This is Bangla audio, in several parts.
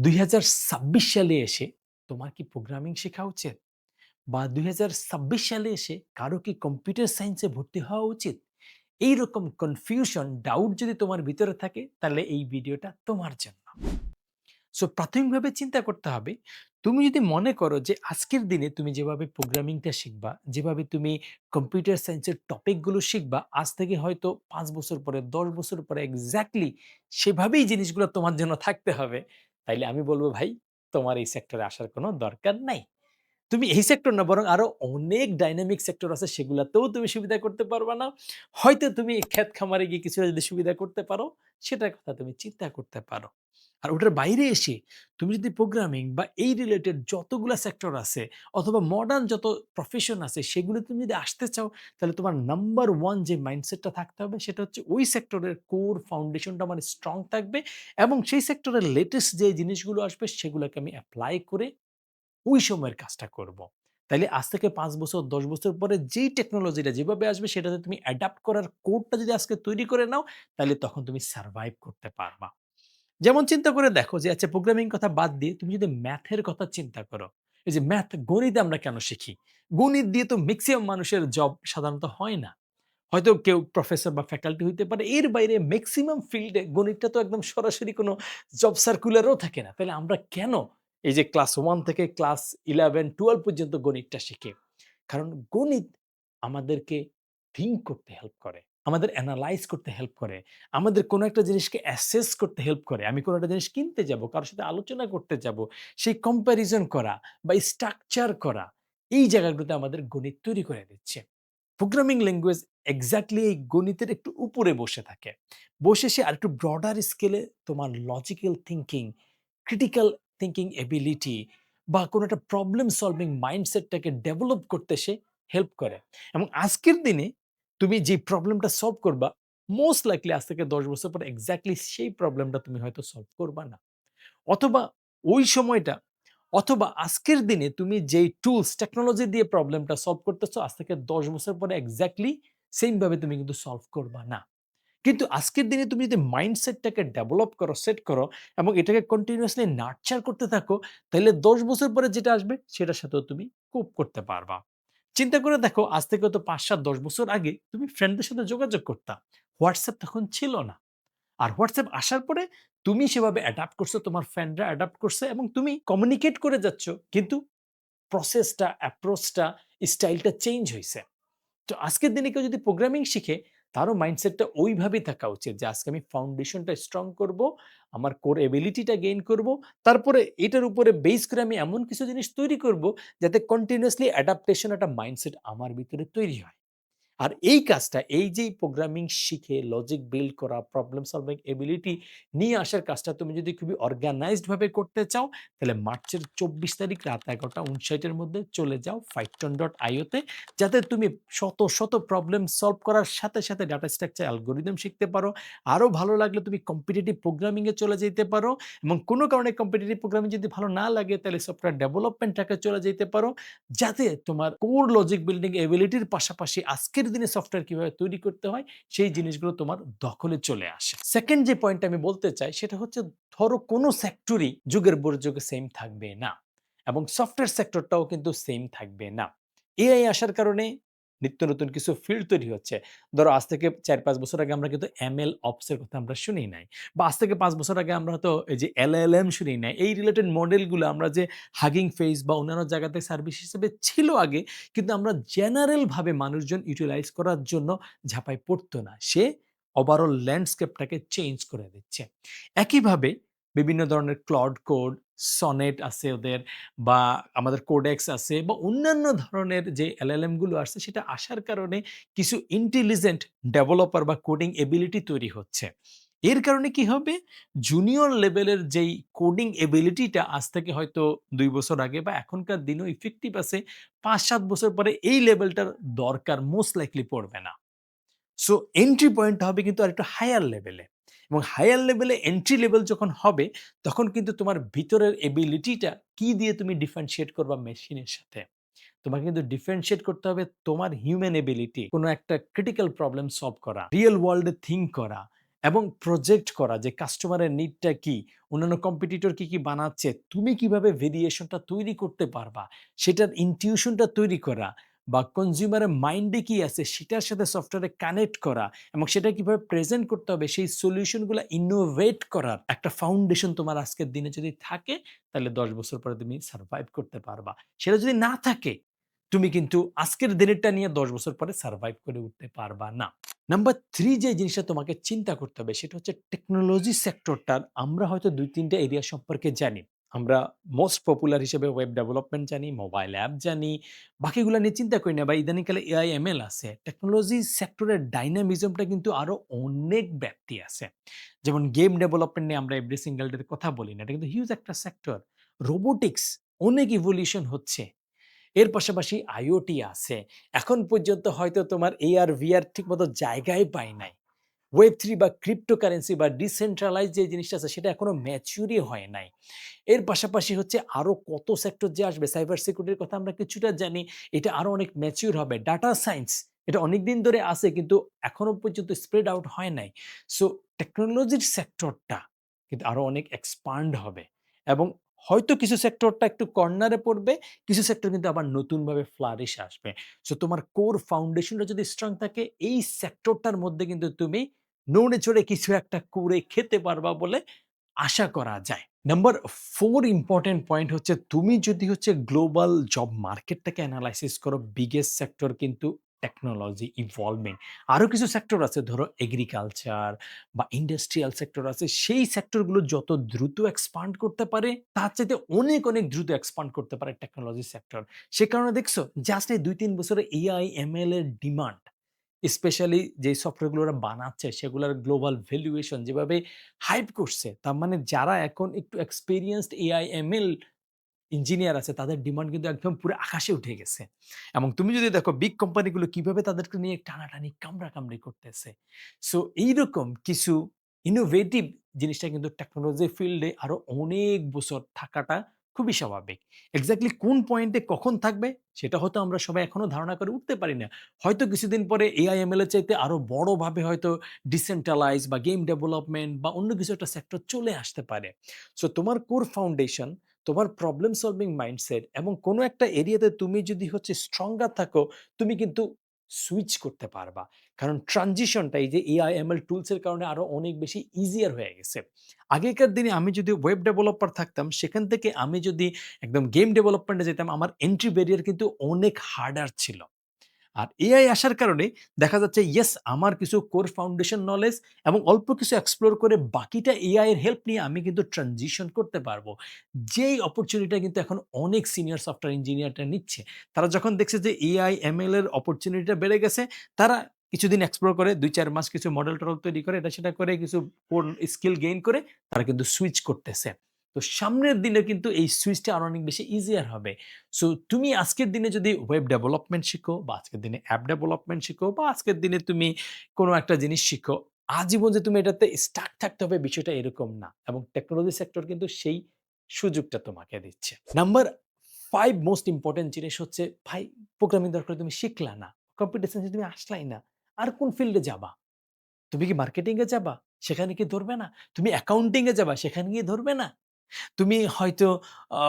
2026 সালে এসে তোমার কি প্রোগ্রামিং শেখা উচিত? বা 2026 সালে এসে কারো কি কম্পিউটার সায়েন্সে ভর্তি হওয়া উচিত? এইরকম কনফিউশন, ডাউট যদি তোমার ভিতরে থাকে তাহলে এই ভিডিওটা তোমার জন্য। সো প্রাথমিকভাবে চিন্তা করতে হবে, তুমি যদি মনে করো যে আজকের দিনে তুমি যেভাবে প্রোগ্রামিংটা শিখবা, যেভাবে তুমি কম্পিউটার সায়েন্সের টপিকগুলো শিখবা, আজ থেকে হয়তো ৫ বছর পরে, ১০ বছর পরে এক্সাক্টলি সেভাবেই জিনিসগুলো তোমার জন্য থাকতে হবে। তাইলে আমি বলব ভাই, তোমার এই সেক্টরে আসার কোনো দরকার নাই। তুমি এই সেক্টর না বরং আরো অনেক ডাইনামিক সেক্টর আছে সেগুলাতেও তুমি সুবিধা করতে পারবা না। হয়তো তুমি ক্ষেত খামারে গিয়ে কিছুটা যদি সুবিধা করতে পারো, সেটার কথা তুমি চিন্তা করতে পারো। আর ওটার বাইরে এসে তুমি যদি প্রোগ্রামিং বা এই রিলেটেড যতগুলা সেক্টর আছে অথবা মডার্ন যত প্রফেশন আছে সেগুলো তুমি যদি আসতে চাও, তাহলে তোমার নাম্বার 1 যে মাইন্ডসেটটা থাকতে হবে সেটা হচ্ছে ওই সেক্টরের কোর ফাউন্ডেশনটা মানে স্ট্রং থাকবে এবং সেই সেক্টরের লেটেস্ট যে জিনিসগুলো আসবে সেগুলোকে আমি এপ্লাই করে ওই সময়ের কাজটা করব। তাইলে আজ থেকে ৫ বছর ১০ বছর পরে যেই টেকনোলজিটা যেভাবে আসবে সেটাতে তুমি অ্যাডাপ্ট করার কোডটা যদি আজকে তৈরি করে নাও, তাহলে তখন তুমি সারভাইভ করতে পারবা। যেমন চিন্তা করে দেখো যে আচ্ছা প্রোগ্রামিং কথা বাদ দিয়ে তুমি যদি ম্যাথের কথা চিন্তা করো। এই যে ম্যাথ, গণিত আমরা কেন শিখি? গণিত দিয়ে তো মেক্সিমাম মানুষের জব সাধারণত হয় না। হয়তো কেউ প্রফেসর বা ফ্যাকাল্টি হইতে পারে। এর বাইরে মেক্সিমাম ফিল্ডে গণিতটা তো একদম সরাসরি কোনো জব সার্কুলারও থাকে না। তাহলে আমরা কেন এই যে ক্লাস 1 থেকে ক্লাস 11, 12 পর্যন্ত গণিতটা শিখি? কারণ গণিত আমাদেরকে থিংক করতে হেল্প করে। আমাদের এনালাইজ করতে হেল্প করে। আমাদের কোনো একটা জিনিসকে অ্যাসেস করতে হেল্প করে। আমি কোনো একটা জিনিস কিনতে যাবো, কারো সাথে আলোচনা করতে যাবো, সেই কম্প্যারিজন করা বা স্ট্রাকচার করা, এই জায়গাগুলোতে আমাদের গণিত তৈরি করে দিচ্ছে। প্রোগ্রামিং ল্যাঙ্গুয়েজ এক্সাক্টলি এই গণিতের একটু উপরে বসে থাকে। বসে সে আরেকটু ব্রডার স্কেলে তোমার logical thinking, critical thinking ability বা কোনো একটা প্রবলেম সলভিং মাইন্ডসেটটাকে ডেভেলপ করতে সে হেল্প করে। এবং আজকের দিনে তুমি যে প্রবলেমটা সলভ করবা, মোস্ট লাইকলি আজ থেকে ১০ বছর পরে এক্সাক্টলি সেই প্রবলেমটা তুমি হয়তো সলভ করবা না। অথবা ওই সময়টা অথবা আজকের দিনে তুমি যেই টুলস টেকনোলজি দিয়ে প্রবলেমটা সলভ করতেছো, আজ থেকে ১০ বছর পরে এক্সাক্টলি সেইম ভাবে তুমি কিন্তু সলভ করবা না। কিন্তু আজকের দিনে তুমি যদি মাইন্ডসেটটাকে ডেভেলপ করো, সেট করো এবং এটাকে কন্টিনিউয়াসলি নার্চার করতে থাকো, তাহলে ১০ বছর পরে যেটা আসবে সেটার সাথেও তুমি কোপ করতে পারবা। চিন্তা করে দেখো, আজ থেকে তো ৫, ৭, ১০ বছর আগে তুমি ফ্রেন্ডদের সাথে যোগাযোগ করতা। WhatsApp তখন ছিল না। আর WhatsApp আসার পরে তুমি সেভাবে অ্যাডাপ্ট করছো, তোমার ফ্রেন্ডরা অ্যাডাপ্ট করছে এবং তুমি কমিউনিকেট করে যাচ্ছ। কিন্তু প্রসেসটা, অ্যাপ্রোচটা, স্টাইলটা চেঞ্জ হইছে। তো আজকের দিনে কেউ যদি প্রোগ্রামিং শিখে, তারও মাইন্ডসেটটা ওইভাবেই থাকা উচিত যে আজকে আমি ফাউন্ডেশনটা স্ট্রং করব, আমার কোর এবিলিটিটা গেইন করব। তারপরে এটার উপরে বেস করে আমি এমন কিছু জিনিস তৈরি করব যাতে কন্টিনিউয়াসলি অ্যাডাপ্টেশন একটা মাইন্ডসেট আমার ভিতরে তৈরি হয়। আর এই কাজটা, এই যে প্রোগ্রামিং শিখে লজিক বিল্ড করা, প্রবলেম সলভিং এবিলিটি নিয়ে আসার কাজটা তুমি যদি খুবই অর্গানাইজড ভাবে করতে চাও, তাহলে মার্চের ২৪ তারিখ রাত ১১টা ৫৯ এর মধ্যে চলে যাও Fivetron.io তে। যাতে তুমি শত, শত প্রবলেম সলভ করার সাথে, সাথে ডাটা স্ট্রাকচার অ্যালগরিদম শিখতে পারো। আরো ভালো লাগলে তুমি কম্পিটিটিভ প্রোগ্রামিং এ চলে যেতে পারো এবং কোনো কারণে কম্পিটিটিভ প্রোগ্রামিং যদি ভালো না লাগে, তাহলে সফটওয়্যার ডেভেলপমেন্ট ট্র্যাকে চলে যেতে পারো। যাতে তোমার কোর লজিক বিল্ডিং এবিলিটির পাশাপাশি আজকের দিনে সফটওয়্যার কিভাবে তৈরি করতে হয় সেই জিনিসগুলো তোমার দখলে চলে আসে। সেকেন্ড যে পয়েন্ট আমি বলতে চাই সেটা হচ্ছে, ধরো কোনো সেক্টরই যুগের পর যুগে সেম থাকবে না এবং সফটওয়্যার সেক্টরটাও কিন্তু সেম থাকবে না। এআই আসার কারণে নিত্য নতুন কিছু ফিল্ড তৈরি হচ্ছে। ধরো আজ থেকে ৪-৫ বছর আগে আমরা কিন্তু এমএল অপস এর কথা আমরা শুনি নাই। বা আজ থেকে ৫ বছর আগে আমরা হয়তো এই যে এলএলএম শুনি নাই। এই রিলেটেড মডেলগুলো আমরা যে হাগিং ফেস বা অন্যান্য জায়গাতে সার্ভিস হিসেবে ছিল আগে, কিন্তু আমরা জেনারেল ভাবে মানুষজন ইউটিলাইজ করার জন্য ঝাঁপায় পড়তো না। সে ওভারঅল ল্যান্ডস্কেপটাকে চেঞ্জ করে দিচ্ছে। একইভাবে বিভিন্ন ধরনের ক্লড কোড, সনেট আছে ওদের বা আমাদের কোডেক্স আছে বা অন্যান্য ধরনের যে এলএলএম গুলো আসছে, সেটা আসার কারণে কিছু ইন্টেলিজেন্ট ডেভেলপার বা কোডিং এবিলিটি তৈরি হচ্ছে। এর কারণে কি হবে? জুনিয়র লেভেলের যেই কোডিং এবিলিটিটা আজ থেকে হয়তো ২ বছর আগে বা এখনকার দিনেও ইফেক্টিভ আছে, ৫-৭ বছর পরে এই লেভেলটার দরকার মোস্ট লাইকলি পড়বে না। সো এন্ট্রি পয়েন্টটা হবে কিন্তু আরেকটু হায়ার লেভেলে এবং হায়ার লেভেলে এন্ট্রি লেভেল যখন হবে, তখন কিন্তু তোমার ভিতরের এবিলিটিটা কি দিয়ে তুমি ডিফারেনশিয়েট করবা মেশিনের সাথে। তোমাকে কিন্তু ডিফারেনশিয়েট করতে হবে তোমার হিউম্যান এবিলিটি, কোনো একটা ক্রিটিক্যাল প্রবলেম সলভ করা, রিয়েল ওয়ার্ল্ড এ থিংক করা এবং প্রজেক্ট করা যে কাস্টমারের নিডটা কি, অন্যান্য কম্পিটিটর কি বানাচ্ছে, তুমি কিভাবে ভেরিয়েশনটা তৈরি করতে পারবা, সেটার ইনটিউশনটা তৈরি করা বা কনজিউমারের মাইন্ডে কি আছে সেটার সাথে সফটওয়্যারে কানেক্ট করা এবং সেটা কিভাবে প্রেজেন্ট করতে হবে সেই সলিউশনগুলো ইনোভেট করার একটা ফাউন্ডেশন তোমার আজকের দিনে যদি থাকে, তাহলে ১০ বছর পরে তুমি সারভাইভ করতে পারবা। সেটা যদি না থাকে, তুমি কিন্তু আজকের দিনেরটা নিয়ে ১০ বছর পরে সারভাইভ করে উঠতে পারবা না। নাম্বার 3 যে জিনিসটা তোমাকে চিন্তা করতে হবে সেটা হচ্ছে টেকনোলজি সেক্টরটার আমরা হয়তো ২-৩ টা এরিয়া সম্পর্কে জানি। আমরা মোস্ট পপুলার হিসেবে ওয়েব ডেভেলপমেন্ট জানি, মোবাইল অ্যাপ জানি। বাকিগুলা নিয়ে চিন্তা করি না বা ইদানিংকালে এআই, এমএল আছে। টেকনোলজি সেক্টরের ডাইনামিজমটা কিন্তু আরো অনেক ব্যাপ্তি আছে। যেমন গেম ডেভেলপমেন্ট নিয়ে আমরা এভরি সিঙ্গল ডে তে কথা বলি না। এটা কিন্তু হিউজ একটা সেক্টর। রোবোটিক্স অনেক ইভোলিউশন হচ্ছে। এর পাশাপাশি আইওটি আছে। এখন পর্যন্ত হয়তো তোমার এআর, ভিআর ঠিকমতো জায়গাই পায় নাই। ওয়েব 3 বা ক্রিপ্টোকারেন্সি বা ডিসেন্ট্রালাইজ যে জিনিসটা আছে সেটা এখনো ম্যাচিউরই হয় নাই। এর পাশাপাশি হচ্ছে আরো কত সেক্টর যে আসবে, সাইবার সিকিউরিটির কথা আমরা কিছুটা জানি। এটা আরো অনেক ম্যাচিউর হবে। ডাটা সায়েন্স এটা অনেকদিন ধরে আছে কিন্তু এখনো পর্যন্ত স্প্রেড আউট হয় নাই। সো টেকনোলজির সেক্টরটা কিন্তু আরো অনেক এক্সপান্ড হবে এবং হয়তো কিছু সেক্টরটা একটু কর্নারে পড়বে, কিছু সেক্টর কিন্তু আবার নতুনভাবে ফ্লারিশ আসবে। সো তোমার কোর ফাউন্ডেশনটা যদি স্ট্রং থাকে, এই সেক্টরটার মধ্যে কিন্তু তুমি নড়ে চড়ে কিছু একটা করে খেতে পারবা বলে আশা করা যায়। নাম্বার 4 ইম্পোর্টেন্ট পয়েন্ট হচ্ছে তুমি যদি হচ্ছে গ্লোবাল জব মার্কেটটাকে এনালাইসিস করো, বিগেস্ট সেক্টর কিন্তু টেকনোলজি ইভলভিং। আরো কিছু সেক্টর আছে ধরো এগ্রিকালচার বা ইন্ডাস্ট্রিয়াল সেক্টর আছে। সেই সেক্টরগুলো যত দ্রুত এক্সপান্ড করতে পারে তার চাইতে অনেক, অনেক দ্রুত এক্সপান্ড করতে পারে টেকনোলজি সেক্টর। সে কারণে দেখছো জাস্ট এই ২-৩ বছরে এআই, এমএল এর ডিমান্ড স্পেশালি যেই সফটওয়্যারগুলো ওরা বানাচ্ছে সেগুলোর গ্লোবাল ভ্যালুয়েশন যেভাবে হাইপ করছে, তার মানে যারা এখন একটু এক্সপেরিয়েন্সড এআই, এমএল ইঞ্জিনিয়ার আছে তাদের ডিমান্ড কিন্তু একদম পুরো আকাশে উঠে গেছে। এবং তুমি যদি দেখো বিগ কোম্পানিগুলো কিভাবে তাদেরকে নিয়ে টানাটানি, কামড়াকামড়ি করতেছে। সো এইরকম কিছু ইনোভেটিভ জিনিসটা কিন্তু টেকনোলজি ফিল্ডে আরো অনেক বছর থাকাটা খুবই স্বাভাবিক। এক্সাক্টলি কোন পয়েন্টে কখন থাকবে সেটা হয়তো আমরা সবাই এখনো ধারণা করে উঠতে পারি না। হয়তো কিছুদিন পরে এআই, এমএল এর চাইতে আরো বড়ভাবে হয়তো ডিসেন্ট্রালাইজ বা গেম ডেভেলপমেন্ট বা অন্য কিছু একটা সেক্টর চলে আসতে পারে। সো তোমার কোর ফাউন্ডেশন, তোমার প্রবলেম সলভিং মাইন্ডসেট এবং কোনো একটা এরিয়াতে তুমি যদি হচ্ছে স্ট্রঙ্গার থাকো, তুমি কিন্তু সুইচ করতে পারবা। কারণ ট্রানজিশনটা এই যে এআই, এমএল টুলস এর কারণে আরো অনেক বেশি ইজিয়ার হয়ে গেছে। আগেকার দিনে আমি যদি ওয়েব ডেভেলপার থাকতাম, সেখান থেকে আমি যদি একদম গেম ডেভেলপমেন্টে যেতাম, আমার এন্ট্রি ব্যারিয়ার কিন্তু অনেক হার্ডার ছিল। আর এআই আসার কারণে দেখা যাচ্ছে ইয়েস আমার কিছু কোর ফাউন্ডেশন নলেজ এবং অল্প কিছু এক্সপ্লোর করে বাকিটা এআই এর হেল্প নিয়ে আমি কিন্তু ট্রানজিশন করতে পারবো। যেই অপরচুনিটিটা কিন্তু এখন অনেক সিনিয়র সফটওয়্যার ইঞ্জিনিয়াররা নিচ্ছে। তারা যখন দেখছে যে এআই, এমএল এর অপরচুনিটিটা বেড়ে গেছে, তারা কিছুদিন এক্সপ্লোর করে ২-৪ মাস কিছু মডেল-টডেল তৈরি করে এটা সেটা করে কিছু কোর স্কিল গেইন করে তারা কিন্তু সুইচ করতেছে। তো সামনের দিনে কিন্তু এই সুইচটা আরো অনেক বেশি ইজিয়ার হবে। সো তুমি আজকের দিনে যদি ওয়েব ডেভেলপমেন্ট শিখো বা আজকের দিনে অ্যাপ ডেভেলপমেন্ট শিখো বা আজকের দিনে তুমি কোনো একটা জিনিস শিখো, আজীবন যে তুমি এটাতে স্টাক থাকতে হবে বিষয়টা এরকম না। এবং টেকনোলজি সেক্টর কিন্তু সেই সুযোগটা তোমাকে দিচ্ছে। নাম্বার 5 মোস্ট ইম্পোর্টেন্ট জিনিস হচ্ছে ভাই প্রোগ্রামিং দরকার তুমি শিখলা না। কম্পিউটার সায়েন্সে তুমি আসলাই না। আর কোন ফিল্ডে যাবা? তুমি কি মার্কেটিং এ যাবা? সেখানে কি ধরবে না? তুমি অ্যাকাউন্টিং এ যাবা? সেখানে গিয়ে ধরবে না? তুমি হয়তো আ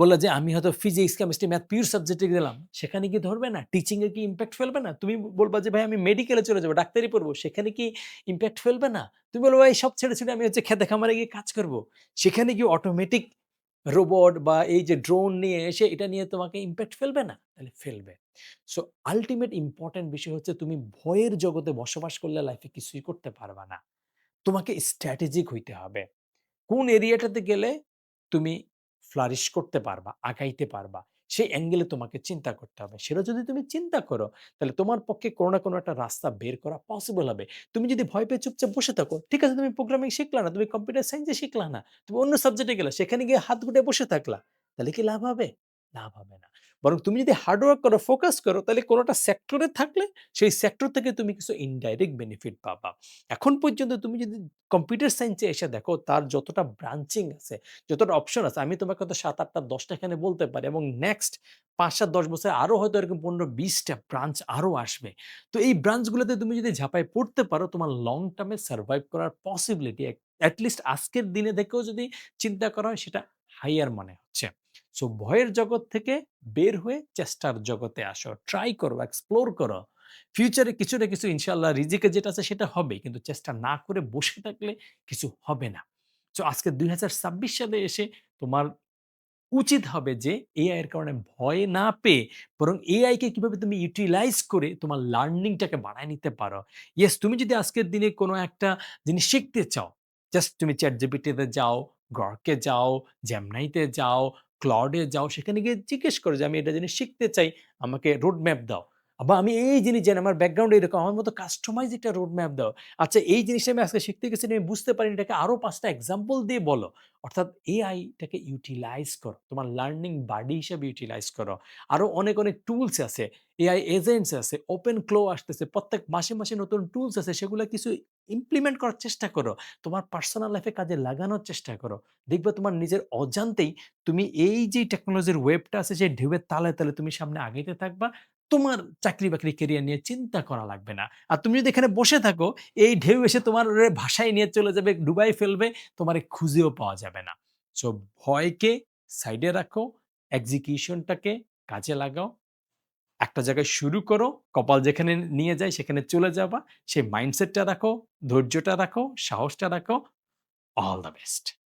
বললা যে আমি হয়তো ফিজিক্স, কেমিস্ট্রি, ম্যাথ পিওর সাবজেক্টে গেলাম। সেখানে কি ধরবে না? টিচিং এ কি ইমপ্যাক্ট ফেলবে না? তুমি বলবা যে ভাই আমি মেডিকেলে চলে যাবো, ডাক্তারি পড়বো। সেখানে কি ইমপ্যাক্ট ফেলবে না? তুমি বলবা ভাই সব ছেড়ে ছুড়ে আমি হচ্ছে খেতে খামারে গিয়ে কাজ করব। সেখানে কি অটোমেটিক রোবট বা এই যে ড্রোন নিয়ে এসে এটা নিয়ে তোমাকে ইমপ্যাক্ট ফেলবে না? তাহলে ফেলবে। সো আল্টিমেট ইম্পোর্টেন্ট বিষয় হচ্ছে তুমি ভয়ের জগতে বসবাস করলে লাইফে কিছুই করতে পারবা না। তোমাকে স্ট্র্যাটেজিক হইতে হবে। কোন এরিয়াটাতে গেলে তুমি ফ্লারিশ করতে পারবা, আগাইতে পারবা, সেই অ্যাঙ্গেলে তোমাকে চিন্তা করতে হবে। সেটা যদি তুমি চিন্তা করো, তাহলে তোমার পক্ষে কোনো না কোনো একটা রাস্তা বের করা পসিবল হবে। তুমি যদি ভয় পেয়ে চুপচাপ বসে থাকো, ঠিক আছে তুমি প্রোগ্রামিং শিখলা না, তুমি কম্পিউটার সায়েন্সে শিখলা না, তুমি অন্য সাবজেক্টে গেলা, সেখানে গিয়ে হাত গুটায়ে বসে থাকলা, তাহলে কি লাভ হবে? লাভ হবে না। বরং তুমি যদি হার্ড ওয়ার্ক করো, ফোকাস করো, তাহলে কোনটা সেক্টরে থাকলে সেই সেক্টর থেকে তুমি কিছু ইনডাইরেক্ট বেনিফিট পাবা। এখন পর্যন্ত তুমি যদি কম্পিউটার সায়েন্স এ এসে দেখো তার যতটা ব্রাঞ্চিং আছে, যতটা অপশন আছে, আমি তোমাকে হয়তো ৭, ৮ টা ১০ টা এখানে বলতে পারি এবং নেক্সট ৫, ৭, ১০ বছরে আরো হয়তো এরকম ১৫, ২০ টা ব্রাঞ্চ আরো আসবে। তো এই ব্রাঞ্চ গুলোতে তুমি যদি ঝাঁপায় পড়তে পারো, তোমার লং টার্ম এ সারভাইভ করার পসিবিলিটি এট লিস্ট আজকের দিনে দেখেও যদি চিন্তা করা হয় সেটা হাইয়ার মনে হচ্ছে। সো ভয়ের জগৎ থেকে বের হয়ে চেষ্টার জগতে আসো। ট্রাই করো, এক্সপ্লোর করো। ফিউচারে কিছু না কিছু ইনশাআল্লাহ রিজিকে যেটা আছে সেটা হবে। কিন্তু চেষ্টা না করে বসে থাকলে কিছু হবে না। সো আজকে ২০২৬ সালে এসে তোমার উচিত হবে যে এআই এর কারণে ভয় না পেয়ে বরং এআই কে কিভাবে তুমি ইউটিলাইজ করে তোমার লার্নিং টাকে বাড়ায় নিতে পারো। ইয়েস, তুমি যদি আজকের দিনে কোনো একটা জিনিস শিখতে চাও, জাস্ট তুমি ChatGPT তে যাও, Grok এ যাও, Gemini তে যাও, Claude এ যাও, সেখানে গিয়ে জিজ্ঞেস করো যে আমি এটা জিনিস শিখতে চাই, আমাকে রোড ম্যাপ দাও। বা আমি এই জিনিস জানি, আমার ব্যাকগ্রাউন্ড এরকম, আমার মতো কাস্টমাইজ একটা রোড ম্যাপ দাও। আচ্ছা, এই জিনিসটা আমি আজকে শিখতে গেছি, আমি বুঝতে পারিনি, এটাকে আরো ৫ টা এক্সাম্পল দিয়ে বলো। অর্থাৎ এআইটাকে ইউটিলাইজ করো। তোমার লার্নিং বাডি হিসেবে ইউটিলাইজ করো। আরো অনেক, অনেক টুলস আছে। এআই এজেন্টস আছে। ওপেন ক্লো আসতেছে। প্রত্যেক মাসে, মাসে নতুন টুলস আছে। সেগুলা কিছু ইমপ্লিমেন্ট করার চেষ্টা করো। তোমার পার্সোনাল লাইফে কাজে লাগানোর চেষ্টা করো। দেখবে তোমার নিজের অজান্তেই তুমি এই যে টেকনোলজির ওয়েবটা আছে সেই ঢেউয়ের তালে, তালে তুমি সামনে আগাইতে থাকবা। তোমার চাকরি-বাকরি ক্যারিয়ার নিয়ে চিন্তা করা লাগবে না। আর তুমি যদি এখানে বসে থাকো, এই ঢেউ এসে তোমার ভাসায় নিয়ে চলে যাবে, ডুবাই ফেলবে। তোমারে খুঁজেও পাওয়া যাবে না। সো ভয়কে সাইডে রাখো, এক্সিকিউশনটাকে কাজে লাগাও। একটা জায়গায় শুরু করো, কপাল যেখানে নিয়ে যায় সেখানে চলে যাবা। সেই মাইন্ডসেটটা রাখো, ধৈর্যটা রাখো, সাহসটা রাখো। All the best.